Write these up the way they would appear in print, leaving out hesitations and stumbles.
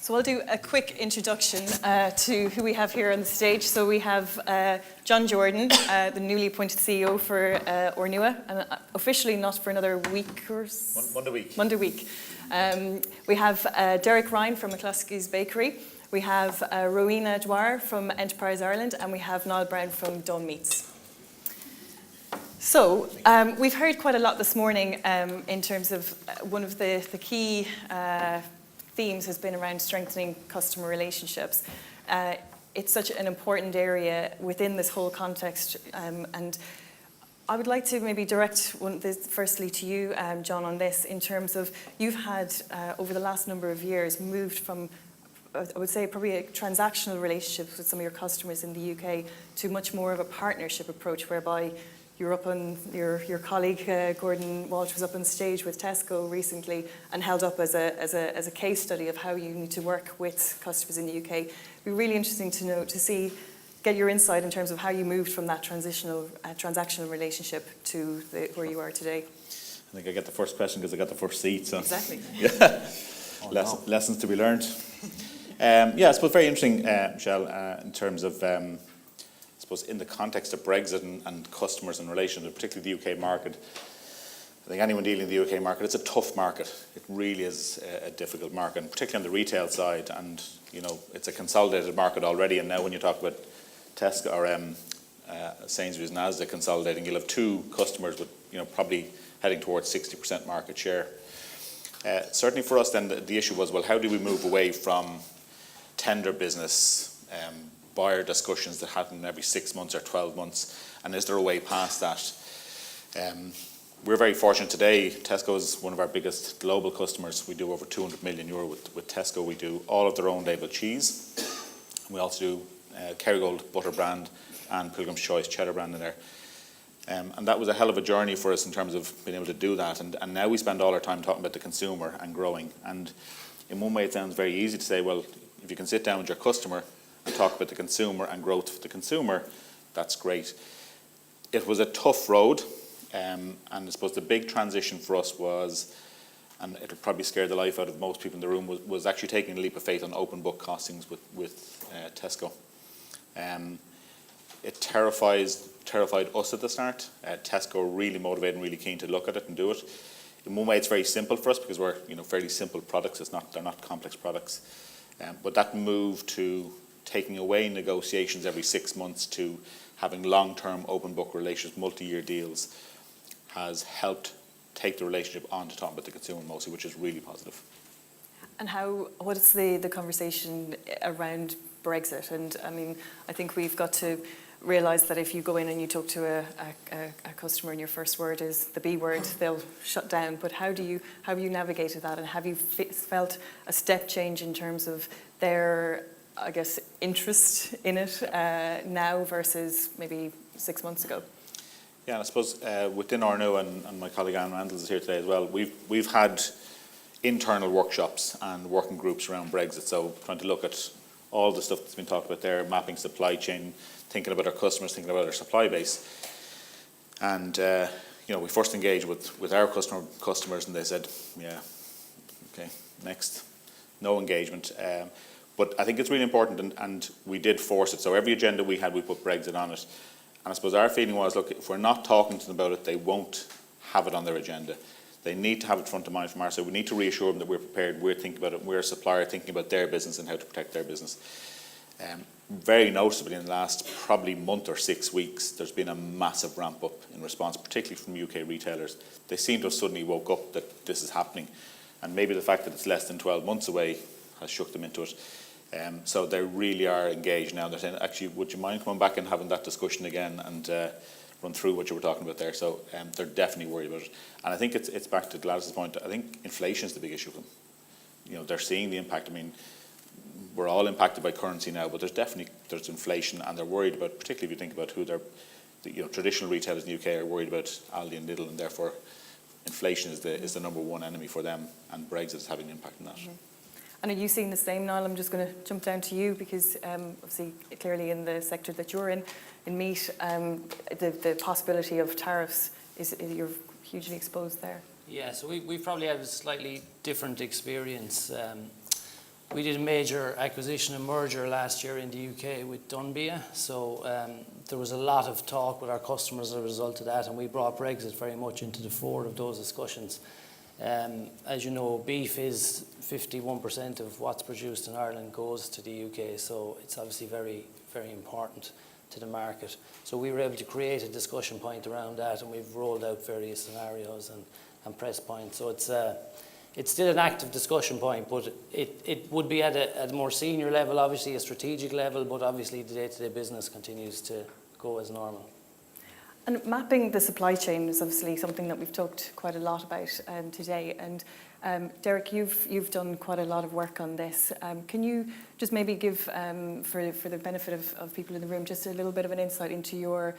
So I'll do a quick introduction to who we have here on the stage. So we have John Jordan, the newly appointed CEO for Ornua, and officially not for another week or Monday week. Monday week. We have Derek Ryan from McCluskey's Bakery. We have Rowena Dwyer from Enterprise Ireland, and we have Niall Brown from Dunn Meats. So we've heard quite a lot this morning in terms of one of the key themes has been around strengthening customer relationships. It's such an important area within this whole context, and I would like to maybe direct firstly to you, John, on this, in terms of you've had, over the last number of years, moved from, I would say, probably a transactional relationship with some of your customers in the UK to much more of a partnership approach, whereby you're up on, your colleague Gordon Walsh was up on stage with Tesco recently and held up as a case study of how you need to work with customers in the UK. It'd be really interesting to know, get your insight in terms of how you moved from that transactional relationship to where you are today. I think I get the first question because I got the first seat. So. Exactly. Yeah. Lessons to be learned. I suppose very interesting, Michelle, in terms of, I suppose, in the context of Brexit and customers and relations, particularly the UK market. I think anyone dealing in the UK market, it's a tough market. It really is a difficult market, and particularly on the retail side. And it's a consolidated market already. And now, when you talk about Tesco or Sainsbury's and Asda consolidating, you'll have two customers with probably heading towards 60% market share. Certainly for us, then the issue was, well, how do we move away from tender business? Buyer discussions that happen every 6 months or 12 months, and is there a way past that? We're very fortunate today. Tesco is one of our biggest global customers. We do over €200 million with Tesco. We do all of their own label cheese. We also do Kerrygold butter brand and Pilgrim's Choice cheddar brand in there. And that was a hell of a journey for us in terms of being able to do that. And now we spend all our time talking about the consumer and growing. And in one way it sounds very easy to say, well, if you can sit down with your customer and talk about the consumer and growth for the consumer, that's great. It was a tough road, and I suppose the big transition for us was, and it'll probably scare the life out of most people in the room, was actually taking a leap of faith on open book costings with Tesco. It terrified us at the start. Tesco were really motivated and really keen to look at it and do it. In one way, it's very simple for us because we're fairly simple products. They're not complex products, but that move to taking away negotiations every 6 months to having long-term open book relations, multi-year deals, has helped take the relationship on to talk about the consumer mostly, which is really positive. And what is the conversation around Brexit? And I mean, I think we've got to realise that if you go in and you talk to a customer and your first word is the B word, they'll shut down. But how have you navigated that, and have you felt a step change in terms of their, I guess, interest in it now versus maybe 6 months ago? Yeah, and I suppose within Ornua, and my colleague Anne Randalls is here today as well, we've had internal workshops and working groups around Brexit, so trying to look at all the stuff that's been talked about there, mapping supply chain, thinking about our customers, thinking about our supply base. And we first engaged with our customers, and they said, yeah, okay, next, no engagement. But I think it's really important, and we did force it. So every agenda we had, we put Brexit on it. And I suppose our feeling was, look, if we're not talking to them about it, they won't have it on their agenda. They need to have it front of mind from our side. We need to reassure them that we're prepared, we're thinking about it, we're a supplier thinking about their business and how to protect their business. Very noticeably in the last probably month or 6 weeks, there's been a massive ramp up in response, particularly from UK retailers. They seem to have suddenly woke up that this is happening. And maybe the fact that it's less than 12 months away has shook them into it. So they really are engaged now. They're saying, actually, would you mind coming back and having that discussion again and run through what you were talking about there? So they're definitely worried about it. And I think it's back to Gladys's point. I think inflation is the big issue for them. They're seeing the impact. I mean, we're all impacted by currency now, but there's inflation, and they're worried about, particularly if you think about who traditional retailers in the UK are worried about, Aldi and Lidl, and therefore inflation is the number one enemy for them, and Brexit is having an impact on that. Mm-hmm. And are you seeing the same, Niall? I'm just going to jump down to you because obviously, clearly in the sector that you're in meat, the possibility of tariffs you're hugely exposed there. Yeah, so we probably have a slightly different experience. We did a major acquisition and merger last year in the UK with Dunbia, so there was a lot of talk with our customers as a result of that, and we brought Brexit very much into the fore of those discussions. As you know, beef is 51% of what's produced in Ireland goes to the UK, so it's obviously very, very important to the market. So we were able to create a discussion point around that, and we've rolled out various scenarios and press points. So it's still an active discussion point, but it would be at a more senior level, obviously a strategic level, but obviously the day-to-day business continues to go as normal. And mapping the supply chain is obviously something that we've talked quite a lot about today. And Derek, you've done quite a lot of work on this. Can you just maybe give, for the benefit of people in the room, just a little bit of an insight into your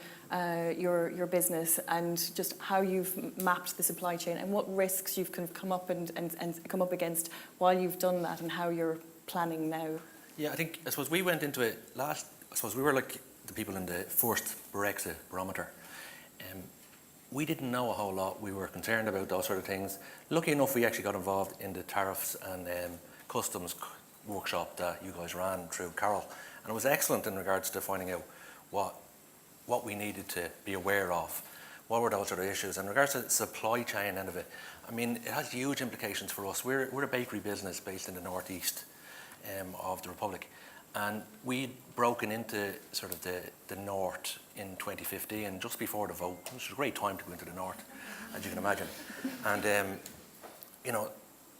business and just how you've mapped the supply chain and what risks you've kind of come up against while you've done that, and how you're planning now? Yeah, I suppose we went into it I suppose we were like the people in the first Brexit Barometer. We didn't know a whole lot. We were concerned about those sort of things. Lucky enough, we actually got involved in the tariffs and customs workshop that you guys ran through Carol. And it was excellent in regards to finding out what we needed to be aware of. What were those sort of issues? In regards to the supply chain end of it, I mean, it has huge implications for us. We're a bakery business based in the northeast of the Republic. And we'd broken into sort of the north in 2015, just before the vote, which was a great time to go into the north, as you can imagine. And, you know,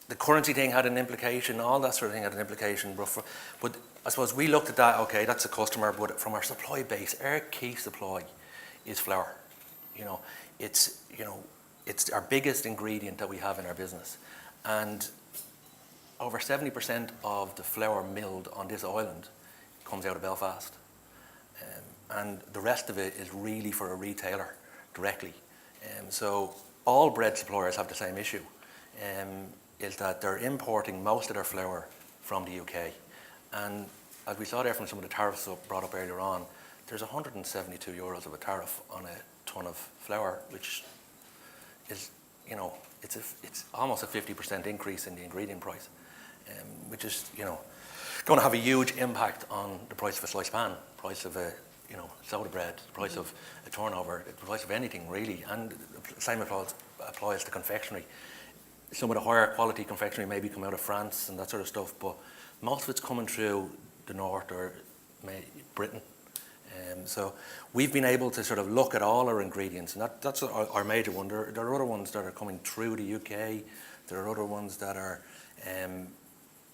the currency thing had an implication, all that sort of thing had an implication. But I suppose we looked at that, okay, that's a customer, but from our supply base, our key supply is flour. It's our biggest ingredient that we have in our business. And over 70% of the flour milled on this island comes out of Belfast. And the rest of it is really for a retailer directly. So all bread suppliers have the same issue, is that they're importing most of their flour from the UK. And as we saw there from some of the tariffs brought up earlier on, there's €172 of a tariff on a ton of flour, which is, it's almost a 50% increase in the ingredient price. Which is, going to have a huge impact on the price of a sliced pan, price of a, soda bread, the price of a turnover, the price of anything really, and the same applies to confectionery. Some of the higher quality confectionery maybe come out of France and that sort of stuff, but most of it's coming through the north or Britain. So we've been able to sort of look at all our ingredients, and that's our major one. There are other ones that are coming through the UK. There are other ones that are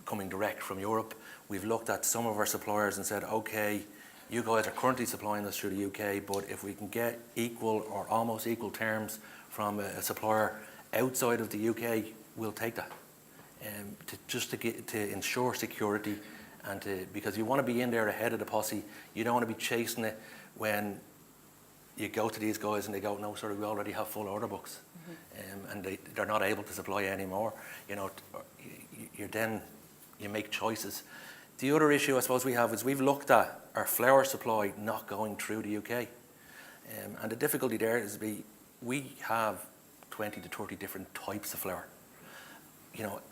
coming direct from Europe. We've looked at some of our suppliers and said, okay, you guys are currently supplying us through the UK, but if we can get equal or almost equal terms from a supplier outside of the UK, we'll take that. To ensure security, and because you want to be in there ahead of the posse. You don't want to be chasing it when you go to these guys and they go, no, sorry, we already have full order books. And they're not able to supply anymore. You make choices. The other issue I suppose we have is we've looked at our flour supply not going through the UK. And the difficulty there is we have 20 to 30 different types of flour.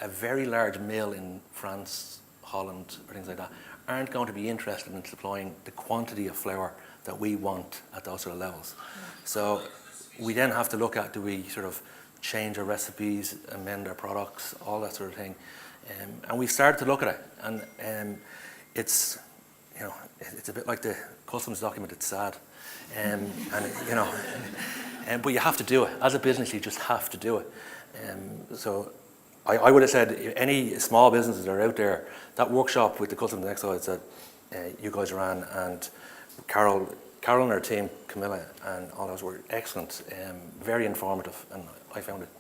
A very large mill in France, Holland, or things like that aren't going to be interested in supplying the quantity of flour that we want at those sort of levels. So we then have to look at, do we sort of change our recipes, amend our products, all that sort of thing. And we've started to look at it, and it's a bit like the customs document. It's sad, but you have to do it as a business. You just have to do it. So I would have said any small businesses that are out there, that workshop with the customs excise that you guys ran, and Carol and her team, Camilla, and all those were excellent, very informative, and I found it.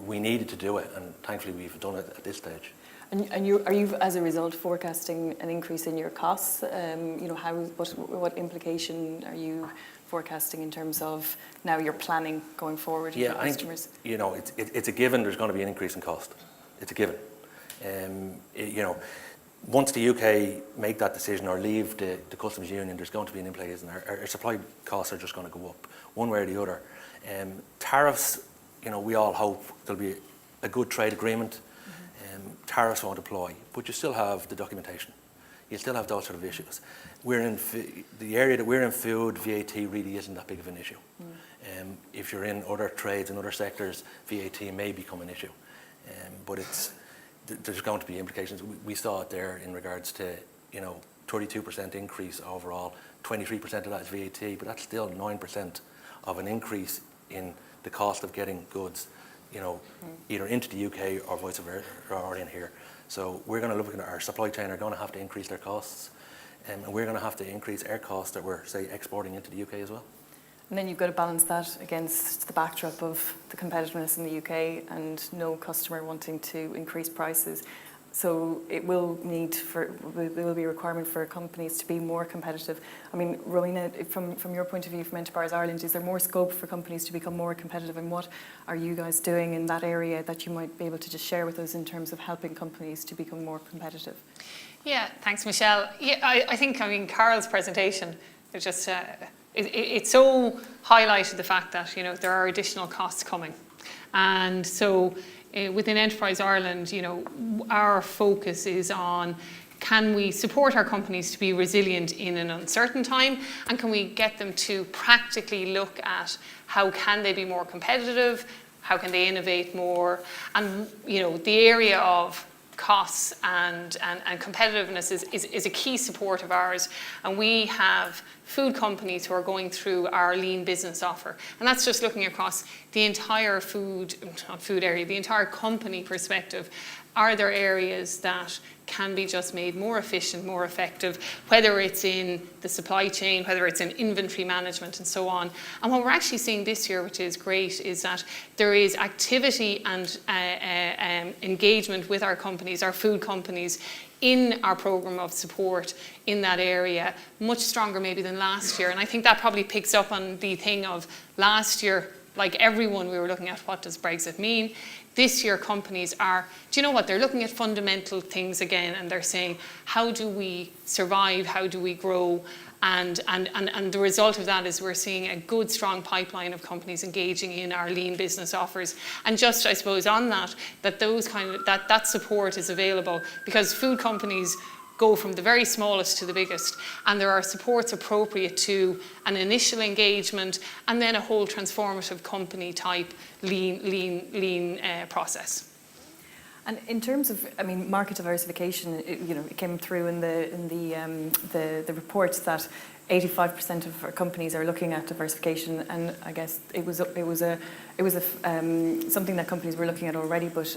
We needed to do it, and thankfully we've done it at this stage. And are you, as a result, forecasting an increase in your costs? What implication are you forecasting in terms of now your planning going forward for customers? I think, it's a given. There's going to be an increase in cost. It's a given. Once the UK make that decision or leave the customs union, there's going to be an implication. Our supply costs are just going to go up one way or the other. Tariffs. We all hope there'll be a good trade agreement. tariffs won't apply, but you still have the documentation. You still have those sort of issues. The area that we're in, food, VAT really isn't that big of an issue. If you're in other trades and other sectors, VAT may become an issue. But there's going to be implications. We saw it there in regards to, 32% increase overall, 23% of that is VAT, but that's still 9% of an increase in the cost of getting goods, either into the UK or vice versa, or in here. So we're going to look at our supply chain are going to have to increase their costs, and we're going to have to increase our costs that we're, say, exporting into the UK as well. And then you've got to balance that against the backdrop of the competitiveness in the UK and no customer wanting to increase prices. So it will there will be a requirement for companies to be more competitive. I mean, Rowena, from your point of view, from Enterprise Ireland, is there more scope for companies to become more competitive? And what are you guys doing in that area that you might be able to just share with us in terms of helping companies to become more competitive? Yeah, thanks, Michelle. Yeah, I think, Carol's presentation, it so highlighted the fact that, there are additional costs coming. And so within Enterprise Ireland, our focus is on, can we support our companies to be resilient in an uncertain time, and can we get them to practically look at how can they be more competitive, how can they innovate more, and the area of costs and competitiveness is a key support of ours. And we have food companies who are going through our lean business offer. And that's just looking across the entire the entire company perspective. Are there areas that can be just made more efficient, more effective, whether it's in the supply chain, whether it's in inventory management and so on. And what we're actually seeing this year, which is great, is that there is activity and engagement with our companies, our food companies, in our programme of support in that area, much stronger maybe than last year. And I think that probably picks up on the thing of last year, like everyone, we were looking at what does Brexit mean. This year companies are, do you know what, they're looking at fundamental things again, and they're saying, how do we survive, how do we grow? And the result of that is we're seeing a good, strong pipeline of companies engaging in our lean business offers. And just, I suppose, on that that support is available because food companies go from the very smallest to the biggest, and there are supports appropriate to an initial engagement and then a whole transformative company type lean process. And in terms of, market diversification, it came through in the reports that 85% of our companies are looking at diversification, and I guess it was something that companies were looking at already, but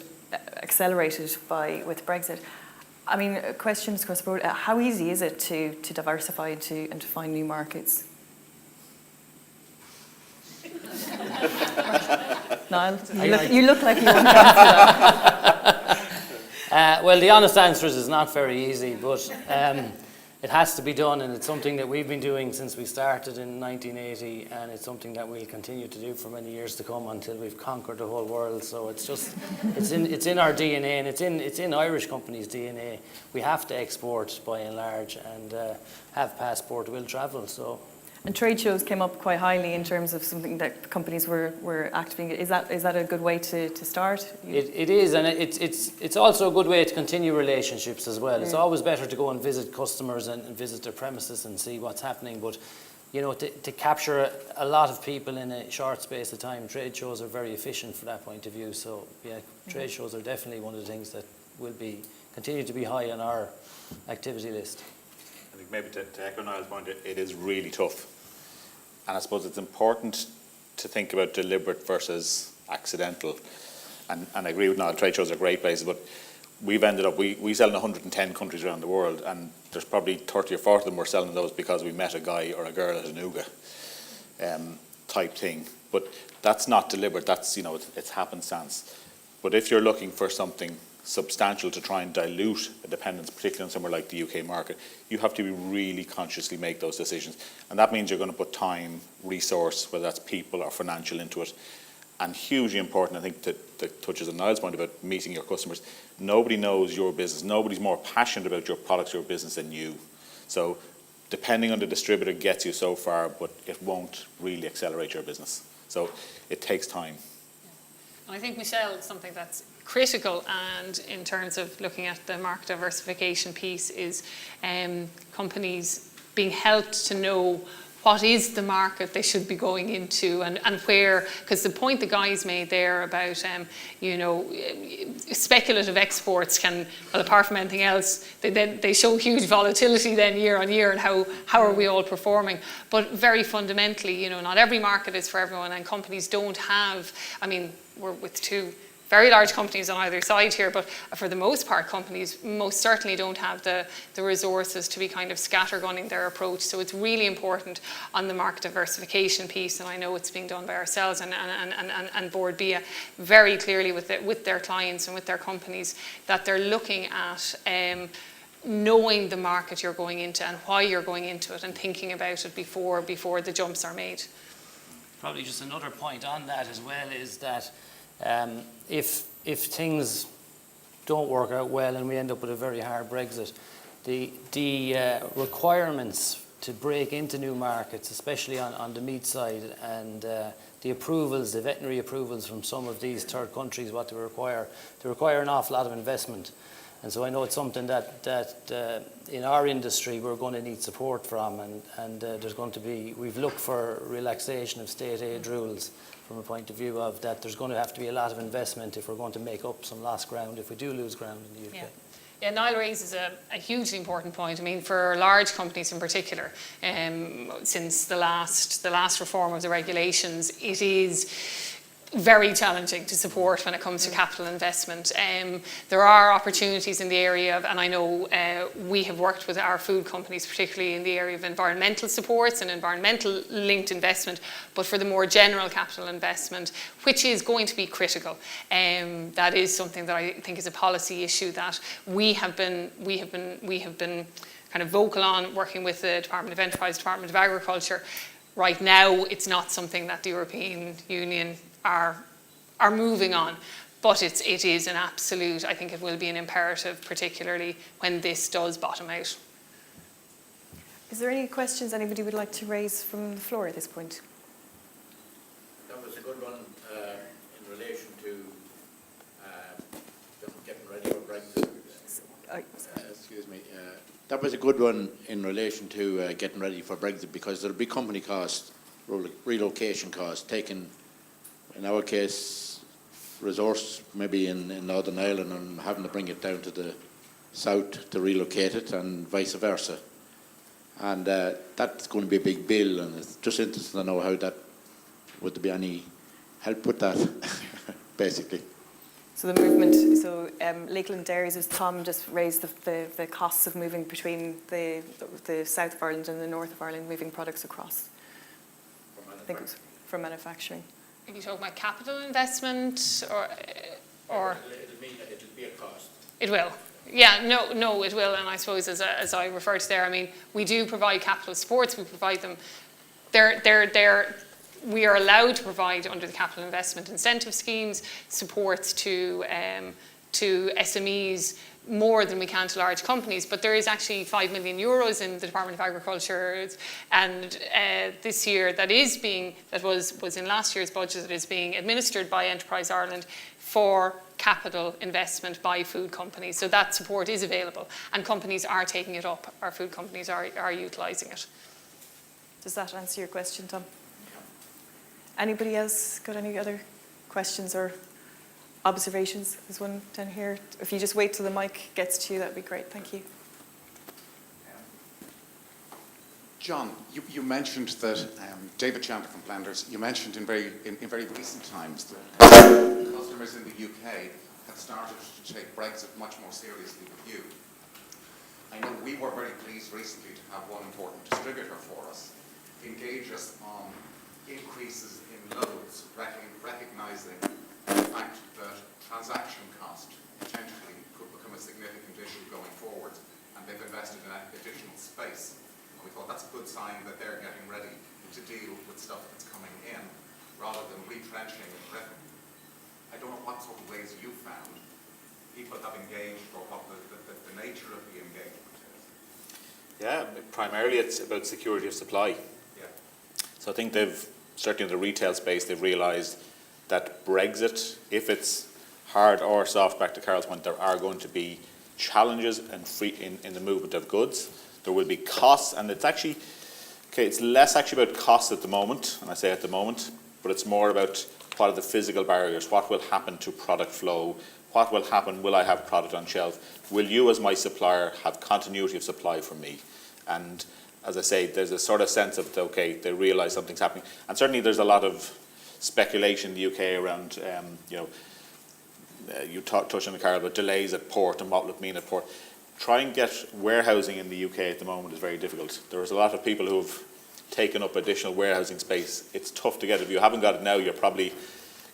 accelerated with Brexit. Questions across the board. How easy is it to diversify and to find new markets? Niall, you look like you want to answer that. Well, the honest answer is it's not very easy, but it has to be done, and it's something that we've been doing since we started in 1980, and it's something that we'll continue to do for many years to come until we've conquered the whole world. So it's in our DNA, and it's in Irish companies' DNA. We have to export by and large, and have passport will travel. So. And trade shows came up quite highly in terms of something that companies were acting. Is that a good way to start? It is, and it's also a good way to continue relationships as well. It's always better to go and visit customers and visit their premises and see what's happening. But to capture a lot of people in a short space of time, trade shows are very efficient from that point of view. So yeah, trade shows are definitely one of the things that will continue to be high on our activity list. I think maybe to echo Niall's point, it is really tough. And I suppose it's important to think about deliberate versus accidental. And I agree with Niall, trade shows are great places, but we've ended up, we sell in 110 countries around the world, and there's probably 30 or 40 of them we're selling those because we met a guy or a girl at an UGA type thing. But that's not deliberate, that's, it's happenstance. But if you're looking for something substantial to try and dilute a dependence, particularly on somewhere like the UK market, you have to really consciously make those decisions. And that means you're going to put time, resource, whether that's people or financial, into it. And hugely important, I think, that touches on Niall's point about meeting your customers. Nobody knows your business. Nobody's more passionate about your products, your business than you. So depending on the distributor gets you so far, but it won't really accelerate your business. So it takes time. And I think, Michelle, something that's critical, and in terms of looking at the market diversification piece, is companies being helped to know what is the market they should be going into, and where, because the point the guys made there about, speculative exports can, well, apart from anything else, they show huge volatility then year on year, and how are we all performing. But very fundamentally, not every market is for everyone, and companies don't have, we're with two very large companies on either side here, but for the most part, companies most certainly don't have the resources to be kind of scattergunning their approach. So it's really important on the market diversification piece, and I know it's being done by ourselves and Board BIA very clearly with their clients and with their companies, that they're looking at knowing the market you're going into and why you're going into it, and thinking about it before the jumps are made. Probably just another point on that as well is that if things don't work out well and we end up with a very hard Brexit, the requirements to break into new markets, especially on the meat side, and the approvals, the veterinary approvals from some of these third countries, what they require an awful lot of investment. And so I know it's something that in our industry we're going to need support from, and there's going to be, we've looked for relaxation of state aid rules from a point of view of that there's going to have to be a lot of investment if we're going to make up some lost ground if we do lose ground in the UK. Yeah, Niall raises a hugely important point. For large companies in particular, since the last reform of the regulations, it is very challenging to support when it comes to capital investment. There are opportunities in the area of, and I know we have worked with our food companies, particularly in the area of environmental supports and environmental linked investment, but for the more general capital investment, which is going to be critical, that is something that I think is a policy issue that we have been kind of vocal on, working with the Department of Enterprise, Department of Agriculture. Right now, it's not something that the European Union are moving on, but it is an absolute, I think it will be an imperative, particularly when this does bottom out. Is there any questions anybody would like to raise from the floor at this point? That was a good one in relation to getting ready for Brexit. Excuse me. That was a good one in relation to getting ready for Brexit, because there'll be company costs, relocation costs, taking, in our case, resource maybe in Northern Ireland and having to bring it down to the south to relocate it, and vice versa. And that's going to be a big bill, and it's just interesting to know how that, would there be any help with that, basically? So the movement, Lakeland Dairies, as Tom just raised, the costs of moving between the south of Ireland and the north of Ireland, moving products across. I think it was from manufacturing. Are you talking about capital investment or? It'll be a cost. It will. Yeah, no, it will. And I suppose as I referred to there, we do provide capital supports. We provide them. We are allowed to provide, under the capital investment incentive schemes, supports to SMEs more than we can to large companies. But there is actually €5 million in the Department of Agriculture, and this year that was in last year's budget, that is being administered by Enterprise Ireland for capital investment by food companies. So that support is available, and companies are taking it up. Our food companies are utilising it. Does that answer your question, Tom? Anybody else got any other questions or observations? There's one down here. If you just wait till the mic gets to you, that'd be great. Thank you. John, you mentioned that, David Chandler from Blenders, you mentioned in very recent times that customers in the UK have started to take Brexit much more seriously with you. I know we were very pleased recently to have one important distributor for us engage us on increases in loads, recognising the fact that transaction cost potentially could become a significant issue going forward, and they've invested in additional space. And we thought that's a good sign that they're getting ready to deal with stuff that's coming in, rather than retrenching in Britain. I don't know what sort of ways you found people have engaged, or what the nature of the engagement is. Yeah, primarily it's about security of supply. Yeah. So I think they've, certainly in the retail space, they've realised that Brexit, if it's hard or soft, back to Carol's point, there are going to be challenges in the movement of goods. There will be costs, and it's actually, it's less actually about costs at the moment, and I say at the moment, but it's more about what are the physical barriers, what will happen to product flow, what will happen, will I have product on shelf, will you as my supplier have continuity of supply from me? And as I say, there's a sort of sense of, okay, they realise something's happening. And certainly there's a lot of speculation in the UK around, you touched on the Carol about delays at port and what will it mean at port. Try and get warehousing in the UK at the moment is very difficult. There's a lot of people who've taken up additional warehousing space. It's tough to get. If you haven't got it now, you're probably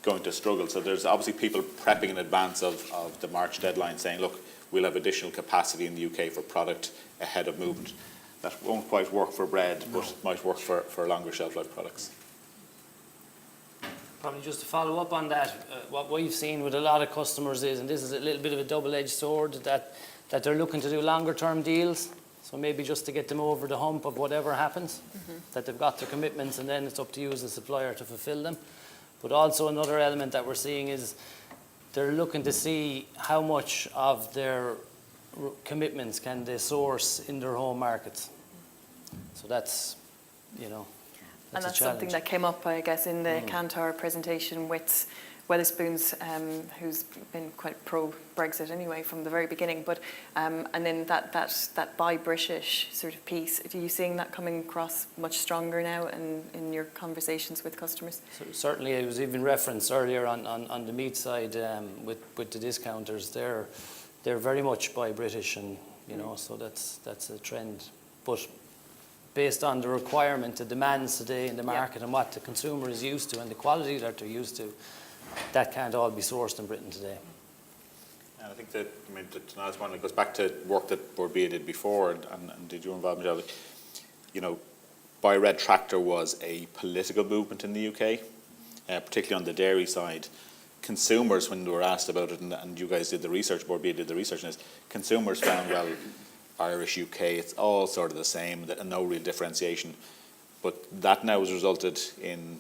going to struggle. So there's obviously people prepping in advance of the March deadline saying, look, we'll have additional capacity in the UK for product ahead of movement. That won't quite work for bread, but might work for longer shelf life products. Probably just to follow up on that, what we've seen with a lot of customers is, and this is a little bit of a double-edged sword, that they're looking to do longer term deals. So maybe just to get them over the hump of whatever happens, that they've got their commitments, and then it's up to you as a supplier to fulfill them. But also another element that we're seeing is they're looking to see how much of their commitments can they source in their home markets. So that's, And that's that's a challenge. something that came up, I guess, in the Kantar presentation with Wetherspoons, who's been quite pro-Brexit anyway from the very beginning. But and then that buy British sort of piece, are you seeing that coming across much stronger now in your conversations with customers? So certainly, it was even referenced earlier on the meat side with the discounters. They're very much buy British, and so that's a trend. But based on the requirement, the demands today in the market, and what the consumer is used to, and the quality that they're used to, that can't all be sourced in Britain today. And I think that, the last one, it goes back to work that Borbia did before, and did you involve Michelle? Buy Red Tractor was a political movement in the UK, particularly on the dairy side. Consumers, when they were asked about it, and you guys did the research, Borbia did the research on this, consumers found, well, Irish, UK, it's all sort of the same, and no real differentiation. But that now has resulted in,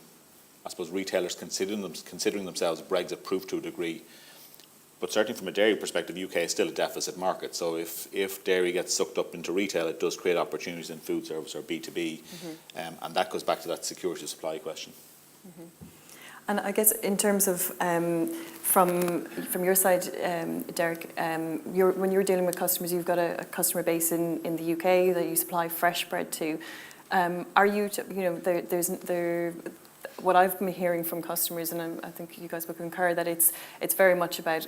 I suppose, retailers considering themselves Brexit-proof to a degree. But certainly from a dairy perspective, UK is still a deficit market. So if dairy gets sucked up into retail, it does create opportunities in food service or B2B. And that goes back to that security of supply question. And I guess in terms of from your side, Derek, when you're dealing with customers, you've got a customer base in the UK that you supply fresh bread to. Are you, what I've been hearing from customers, and I think you guys will concur, that it's very much about,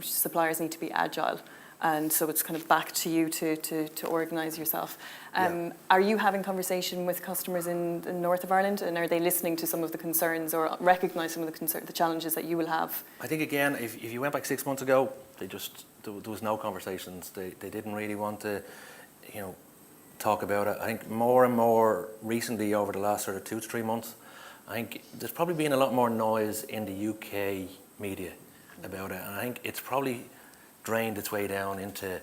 suppliers need to be agile. And so it's kind of back to you to organise yourself. Are you having conversation with customers in the north of Ireland, and are they listening to some of the concerns or recognise some of the challenges that you will have? I think, again, if you went back 6 months ago, there was no conversations. They didn't really want to, talk about it. I think more and more recently, over the last sort of 2 to 3 months, I think there's probably been a lot more noise in the UK media about it, and I think it's probably drained its way down into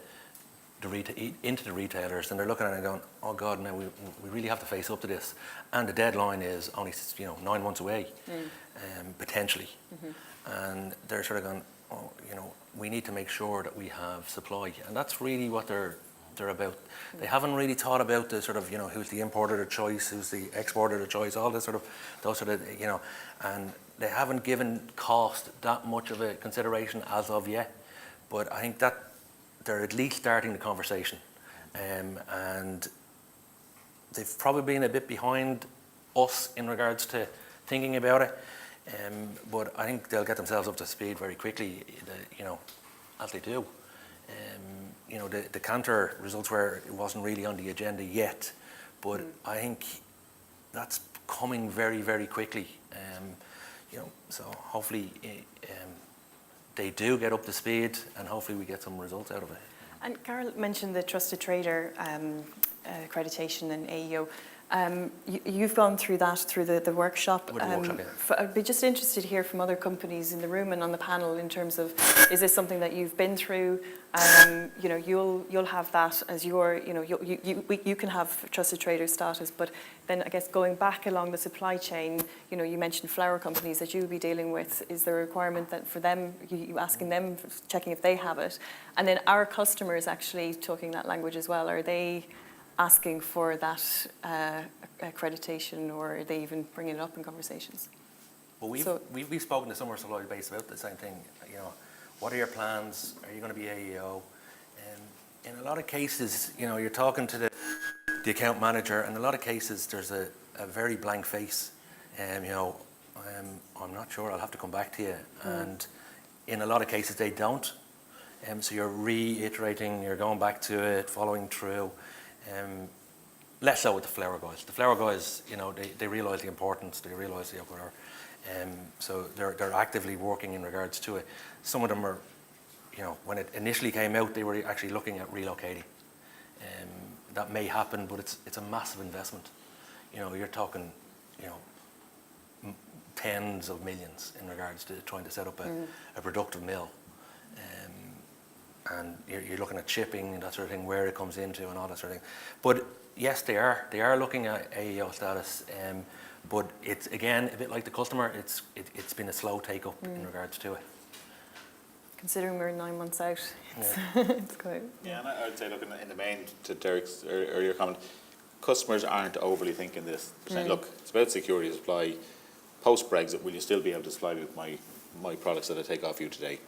the retailers, and they're looking at it and going, oh God, now we really have to face up to this, and the deadline is only 9 months away, potentially, and they're sort of going, oh, we need to make sure that we have supply, and that's really what they're about. They haven't really thought about the sort of, who's the importer of choice, who's the exporter of choice, all this those sort of, and they haven't given cost that much of a consideration as of yet. But I think that they're at least starting the conversation, and they've probably been a bit behind us in regards to thinking about it. But I think they'll get themselves up to speed very quickly, as they do. The Kantar results it wasn't really on the agenda yet, but I think that's coming very, very quickly. So hopefully they do get up to speed, and hopefully we get some results out of it. And Carol mentioned the Trusted Trader accreditation and AEO. You've gone through that through the workshop. With the workshop, yeah. I'd be just interested to hear from other companies in the room and on the panel in terms of, is this something that you've been through? You know, you'll have that as your, you know, you can have trusted trader status, but then I guess going back along the supply chain, you know, you mentioned flour companies that you'll be dealing with. Is there a requirement that for them, you asking them, checking if they have it? And then our customers actually talking that language as well, are they asking for that accreditation, or are they even bringing it up in conversations? Well, we've spoken to some of our supplier base about the same thing. You know, what are your plans? Are you going to be AEO? In a lot of cases, you know, you're talking to the account manager, and in a lot of cases there's a very blank face. You know, I'm not sure, I'll have to come back to you. And in a lot of cases they don't. So you're reiterating, you're going back to it, following through. Less so with the flour guys. The flour guys, you know, they realise the importance, they realise the whatever. So they're actively working in regards to it. Some of them are, you know, when it initially came out, they were actually looking at relocating. That may happen, but it's a massive investment. You know, you're talking, you know, tens of millions in regards to trying to set up a productive mill. And you're looking at shipping and that sort of thing, where it comes into and all that sort of thing. But yes, they are looking at AEO status, but it's, again, a bit like the customer, it's been a slow take up in regards to it. Considering we're 9 months out, it's quite... Yeah, and I would say, look, in the main, to Derek's earlier comment, customers aren't overly thinking this. They're saying, look, it's about security of supply. Post-Brexit, will you still be able to supply me with my products that I take off you today?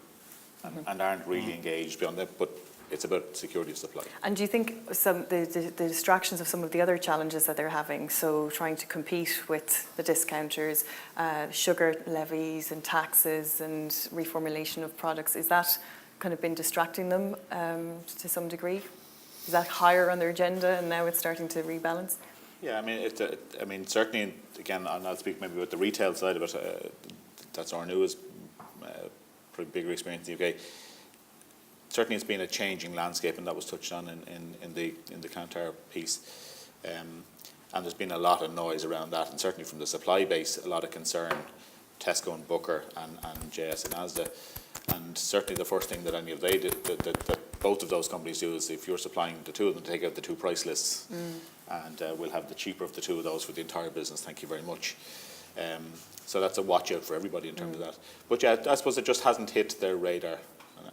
And aren't really engaged beyond that, but it's about security of supply. And do you think the distractions of some of the other challenges that they're having, so trying to compete with the discounters, sugar levies and taxes and reformulation of products, is that kind of been distracting them to some degree? Is that higher on their agenda and now it's starting to rebalance? Yeah, I mean, certainly, again, and I'll speak maybe about the retail side of it, that's our newest, probably bigger experience in the UK. Certainly it's been a changing landscape, and that was touched on in the Clontarf piece. And there's been a lot of noise around that, and certainly from the supply base, a lot of concern, Tesco and Booker and JS and Asda. And certainly the first thing that any of they did, that both of those companies do, is if you're supplying the two of them, take out the two price lists, and we'll have the cheaper of the two of those for the entire business. Thank you very much. So that's a watch out for everybody in terms of that. But yeah, I suppose it just hasn't hit their radar,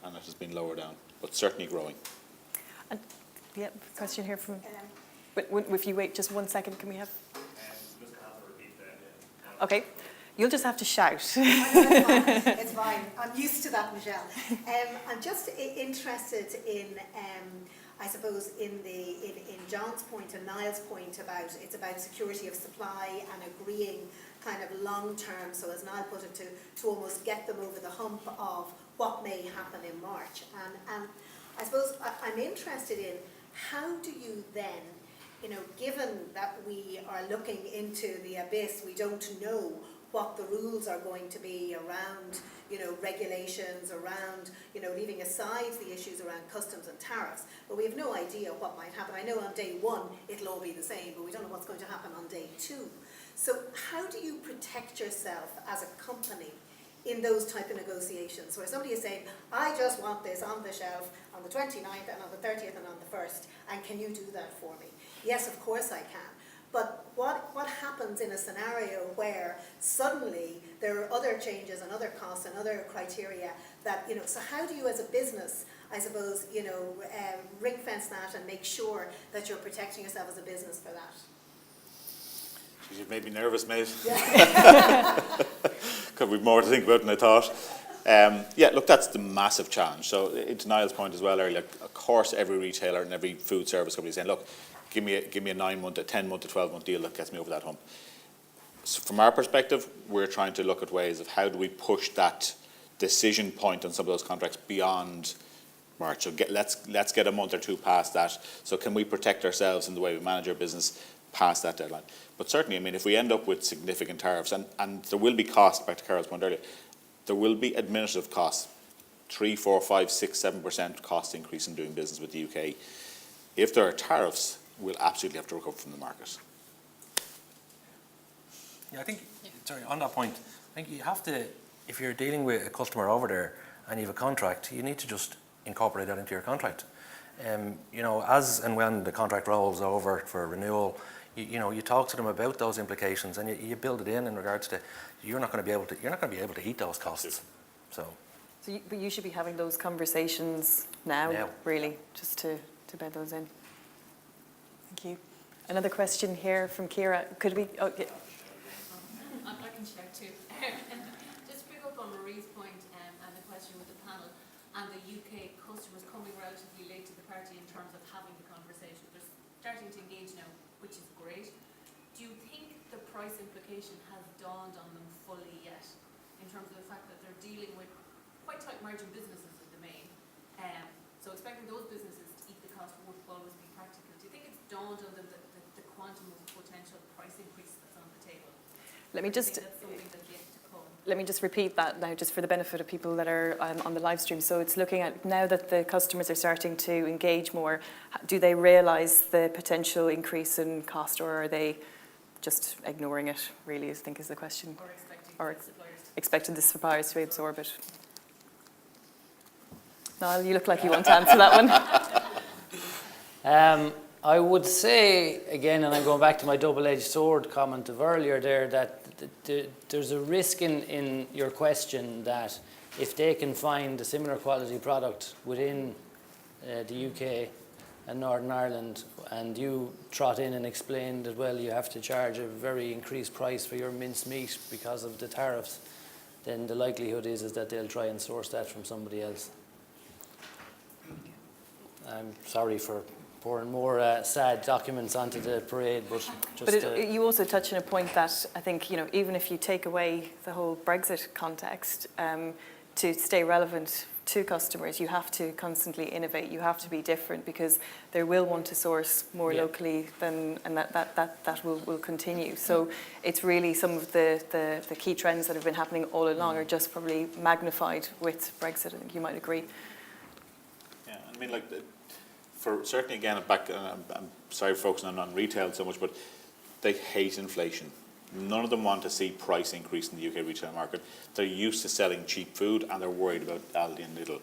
and it has been lower down, but certainly growing. And, yeah, question here from... But if you wait just 1 second, can we have... Just have to repeat that, yeah. Okay, you'll just have to shout. It's fine. I'm used to that, Michelle. I'm just interested in, I suppose, in John's point and Niall's point about it's about security of supply and agreeing kind of long term, so as Niall put it, to almost get them over the hump of what may happen in March. And I suppose I'm interested in, how do you then, you know, given that we are looking into the abyss, we don't know what the rules are going to be around, you know, regulations, around, you know, leaving aside the issues around customs and tariffs, but we have no idea what might happen. I know on day one it'll all be the same, but we don't know what's going to happen on day two. So how do you protect yourself as a company in those type of negotiations, where somebody is saying, I just want this on the shelf on the 29th and on the 30th and on the 1st, and can you do that for me? Yes, of course I can. But what happens in a scenario where suddenly there are other changes and other costs and other criteria that, you know, so how do you as a business, I suppose, you know, ring fence that and make sure that you're protecting yourself as a business for that? You've made me nervous, mate. Yeah. Because we've more to think about than I thought. Yeah, look, that's the massive challenge. So to Niall's point as well earlier, of course every retailer and every food service company is saying, look, give me a 9-month, a 10-month, a 12-month deal that gets me over that hump. So from our perspective, we're trying to look at ways of how do we push that decision point on some of those contracts beyond March. So let's get a month or two past that. So can we protect ourselves in the way we manage our business past that deadline? But certainly, I mean, if we end up with significant tariffs, and there will be costs, back to Carol's point earlier, there will be administrative costs, 3, 4, 5, 6, 7% cost increase in doing business with the UK. If there are tariffs, we'll absolutely have to recover from the market. Yeah, I think, sorry, on that point, I think you have to, if you're dealing with a customer over there and you have a contract, you need to just incorporate that into your contract. You know, as and when the contract rolls over for renewal, you talk to them about those implications, and you build it in regards to you're not going to be able to eat those costs. But you should be having those conversations now. Really, just to bed those in. Thank you. Another question here from Ciara. Could we? Oh, yeah. I can share too. Just to pick up on Marie's point and the question with the panel and the UK customers coming relatively late to the party in terms of having the conversation. They're starting to engage now, which is great. Do you think the price implication has dawned on them fully yet in terms of the fact that they're dealing with quite tight margin businesses in the main? So expecting those businesses to eat the cost would always be practical. Do you think it's dawned on them that the quantum of potential price increase that's on the table? Let me just repeat that now, just for the benefit of people that are on the live stream. So it's looking at now that the customers are starting to engage more, do they realise the potential increase in cost, or are they just ignoring it, really, I think is the question. Or expecting the suppliers to absorb it. Niall, you look like you want to answer that one. I would say, again, and I'm going back to my double-edged sword comment of earlier there, that there's a risk in your question that if they can find a similar quality product within the UK and Northern Ireland, and you trot in and explain that, well, you have to charge a very increased price for your minced meat because of the tariffs, then the likelihood is that they'll try and source that from somebody else. I'm sorry for pouring more sad documents onto the parade, but you also touch on a point that I think, you know, even if you take away the whole Brexit context, to stay relevant to customers, you have to constantly innovate. You have to be different, because they will want to source more locally and that will continue. So it's really some of the key trends that have been happening all along are just probably magnified with Brexit. I think you might agree. Yeah, I mean, like, for certainly, again, I'm sorry for focusing on retail so much, but they hate inflation. None of them want to see price increase in the UK retail market. They're used to selling cheap food, and they're worried about Aldi and Lidl.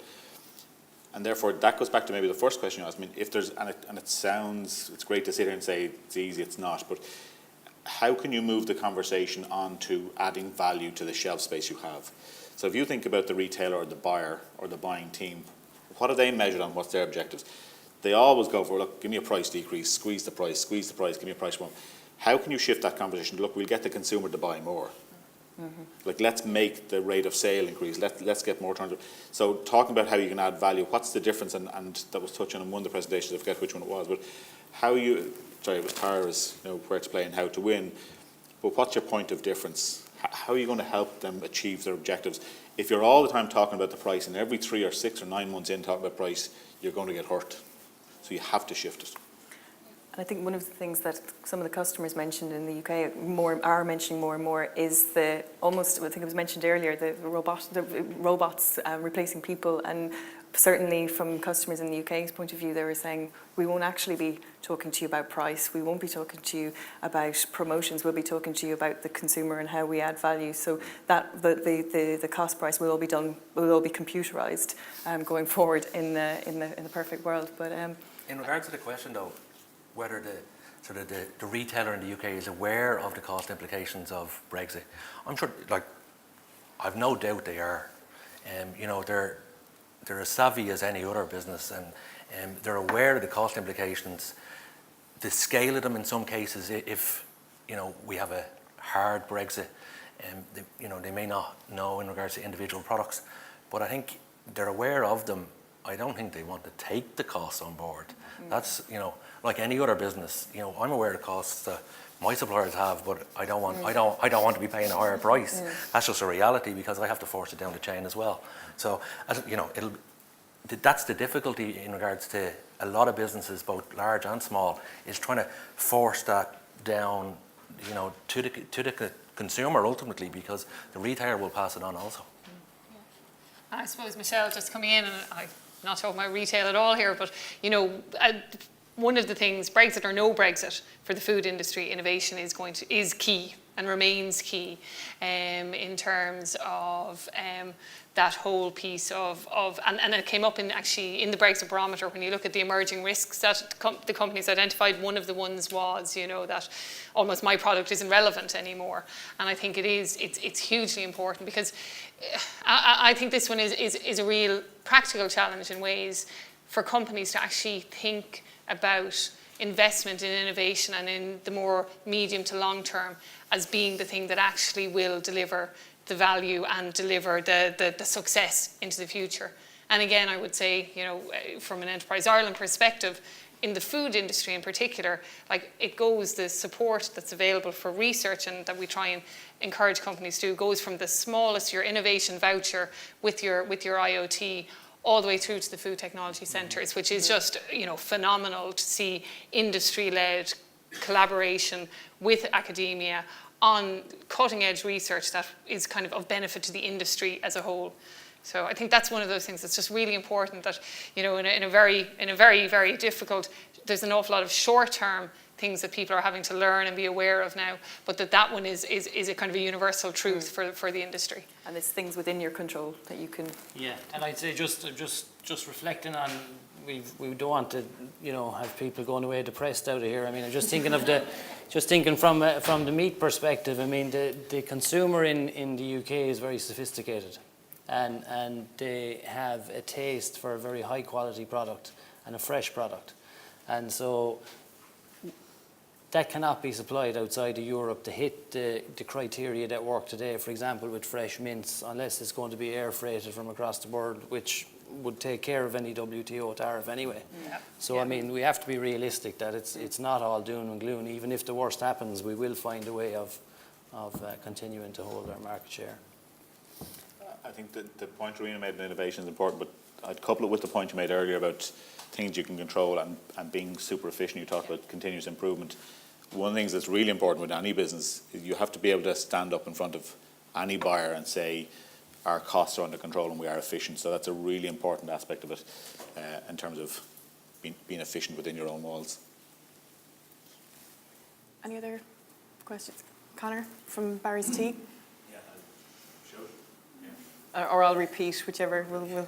And therefore, that goes back to maybe the first question you asked. I mean, if there's, and it sounds, it's great to sit here and say it's easy, it's not, but how can you move the conversation on to adding value to the shelf space you have? So if you think about the retailer or the buyer or the buying team, what are they measured on? What's their objectives? They always go for, look, give me a price decrease, squeeze the price, give me a price more. How can you shift that conversation? Look, we'll get the consumer to buy more. Mm-hmm. Like, let's make the rate of sale increase. Let's get more turnover. So talking about how you can add value, what's the difference? And that was touched on in one of the presentations, I forget which one it was, but how you, sorry, it was Tara's, you know, where to play and how to win. But what's your point of difference? How are you going to help them achieve their objectives? If you're all the time talking about the price, and every 3 or 6 or 9 months in talking about price, you're going to get hurt. So you have to shift it. And I think one of the things that some of the customers mentioned in the UK are mentioning more and more is the almost, I think it was mentioned earlier, the robots replacing people. And certainly from customers in the UK's point of view, they were saying, we won't actually be talking to you about price. We won't be talking to you about promotions. We'll be talking to you about the consumer and how we add value. So that the cost price will all be done, will all be computerized going forward in the perfect world. But in regards to the question, though, whether the retailer in the UK is aware of the cost implications of Brexit, I'm sure, like, I've no doubt they are. You know, they're as savvy as any other business, and they're aware of the cost implications, the scale of them in some cases. If, you know, we have a hard Brexit, they may not know in regards to individual products, but I think they're aware of them. I don't think they want to take the costs on board. That's, you know, like any other business. You know, I'm aware of the costs that my suppliers have, but I don't want to be paying a higher price. That's just a reality, because I have to force it down the chain as well. So, you know, that's the difficulty in regards to a lot of businesses, both large and small, is trying to force that down, you know, to the consumer ultimately, because the retailer will pass it on also. I suppose, Michelle, just coming in, and I'm not talking about retail at all here, but, you know, one of the things, Brexit or no Brexit, for the food industry, innovation is key. and remains key in terms of that whole piece of and it came up in the Brexit Barometer. When you look at the emerging risks that the companies identified, one of the ones was, that almost my product isn't relevant anymore. And I think it's hugely important, because I think this one is a real practical challenge in ways for companies to actually think about investment in innovation and in the more medium to long term as being the thing that actually will deliver the value and deliver the success into the future. And again, I would say, from an Enterprise Ireland perspective, in the food industry in particular, the support that's available for research and that we try and encourage companies to do goes from the smallest, your innovation voucher with your IoT, all the way through to the food technology centres, which is just, phenomenal to see industry-led collaboration with academia on cutting-edge research that is kind of benefit to the industry as a whole. So I think that's one of those things that's just really important, that, in a very, very difficult, there's an awful lot of short-term things that people are having to learn and be aware of now, but that one is a kind of a universal truth for the industry. And there's things within your control that you can... Yeah, and I'd say just reflecting on, we don't want to, have people going away depressed out of here. I mean, I'm just thinking from the meat perspective. I mean, the consumer in the UK is very sophisticated, and they have a taste for a very high quality product and a fresh product, and so that cannot be supplied outside of Europe to hit the criteria that work today, for example, with fresh mince, unless it's going to be air freighted from across the board, which would take care of any WTO tariff anyway. Yeah. So, I mean, we have to be realistic that it's not all doom and gloom. Even if the worst happens, we will find a way of continuing to hold our market share. I think the point Rena made in innovation is important, but I'd couple it with the point you made earlier about things you can control and being super efficient. You talked about continuous improvement. One of the things that's really important with any business is you have to be able to stand up in front of any buyer and say, our costs are under control and we are efficient. So that's a really important aspect of it in terms of being efficient within your own walls. Any other questions? Connor from Barry's Tea? Yeah, sure. Yeah. Or I'll repeat, whichever. We'll...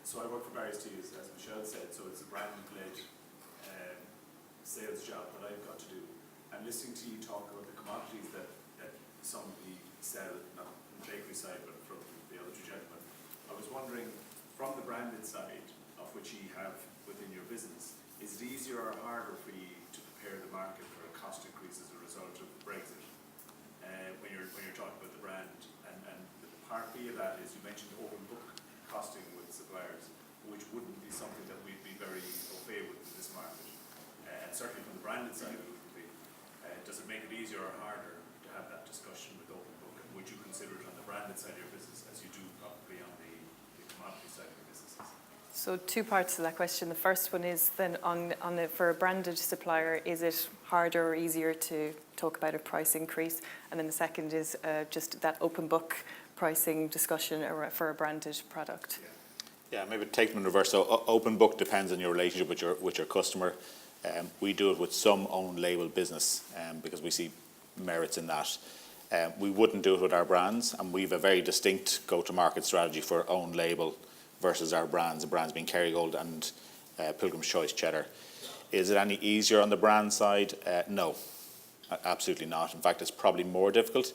So I work for Barry's Tea, as Michelle said, so it's a brand-led sales job that I've got to do. I'm listening to you talk about the commodities that somebody sell, not from the bakery side, but from the other two gentlemen. I was wondering, from the branded side, of which you have within your business, is it easier or harder for you to prepare the market for a cost increase as a result of Brexit? When you're talking about the brand, and the part B of that is you mentioned open book costing with suppliers, which wouldn't be something that we'd be very au fait with in this market. And certainly from the branded side, it wouldn't be. Does it make it easier or harder to have that discussion with open book? And would you consider it on the branded side of your business as you do probably on the commodity side of your businesses? So two parts to that question. The first one is then for a branded supplier, is it harder or easier to talk about a price increase? And then the second is just that open book pricing discussion for a branded product. Yeah, maybe take them in reverse. So open book depends on your relationship with your customer. We do it with some own label business because we see merits in that. We wouldn't do it with our brands, and we have a very distinct go-to-market strategy for own label versus our brands, the brands being Kerrygold and Pilgrim's Choice Cheddar. Is it any easier on the brand side? No, absolutely not. In fact, it's probably more difficult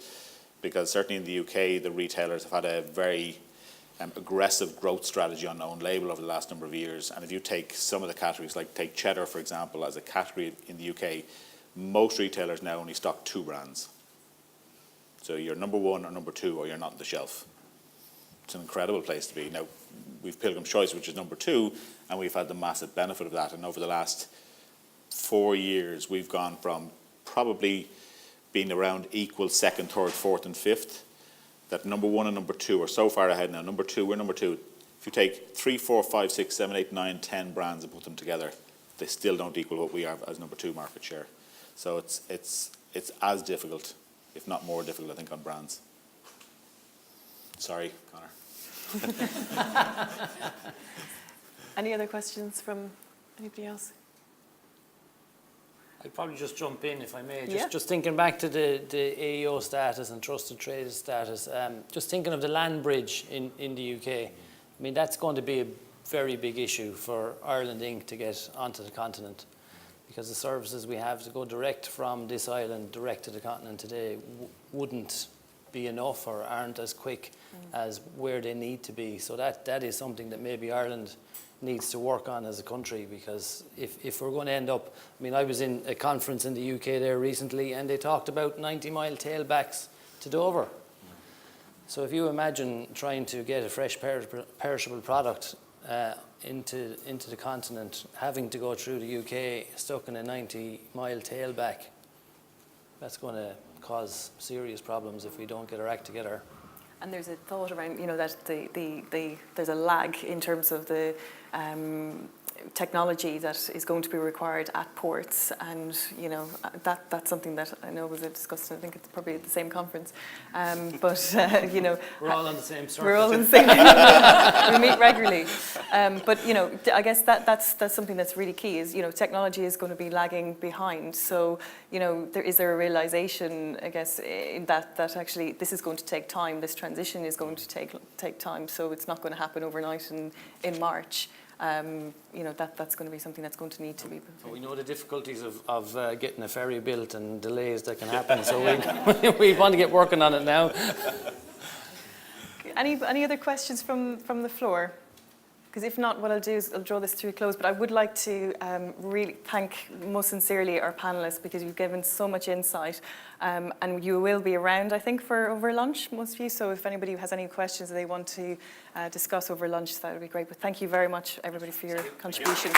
because certainly in the UK, the retailers have had a very aggressive growth strategy on own label over the last number of years. And if you take some of the categories, like take cheddar, for example, as a category in the UK, most retailers now only stock two brands. So you're number one or number two, or you're not on the shelf. It's an incredible place to be. Now, we've Pilgrim's Choice, which is number two, and we've had the massive benefit of that. And over the last 4 years, we've gone from probably being around equal second, third, fourth, and fifth. That number one and number two are so far ahead now. We're number two. If you take 3, 4, 5, 6, 7, 8, 9, 10 brands and put them together, they still don't equal what we have as number two market share. So it's as difficult, if not more difficult, I think, on brands. Sorry, Connor. Any other questions from anybody else? I'd probably just jump in if I may. Yeah. Just thinking back to the AEO status and trusted trade status, just thinking of the land bridge in the UK. I mean, that's going to be a very big issue for Ireland Inc. to get onto the continent, because the services we have to go direct from this island direct to the continent today wouldn't be enough or aren't as quick as where they need to be. So that is something that maybe Ireland needs to work on as a country, because if we're going to end up, I mean, I was in a conference in the UK there recently and they talked about 90-mile tailbacks to Dover. So if you imagine trying to get a fresh perishable product into the continent, having to go through the UK stuck in a 90-mile tailback, that's going to cause serious problems if we don't get our act together. And there's a thought around, that there's a lag in terms of the technology that is going to be required at ports, and that's something that I know was discussed. I think it's probably at the same conference, but we're all on the same circuit. We're all in the same. We meet regularly, but I guess that's something that's really key. Is technology is going to be lagging behind. So is there a realization, I guess, in that actually this is going to take time. This transition is going to take time. So it's not going to happen overnight in March. That's going to be something that's going to need to be. Well, we know the difficulties of getting a ferry built and delays that can happen. So we want to get working on it now. Any other questions from the floor? Because if not, what I'll do is I'll draw this to a close. But I would like to really thank most sincerely our panellists, because you've given so much insight. And you will be around, I think, for over lunch, most of you. So if anybody has any questions that they want to discuss over lunch, that would be great. But thank you very much, everybody, for your contribution.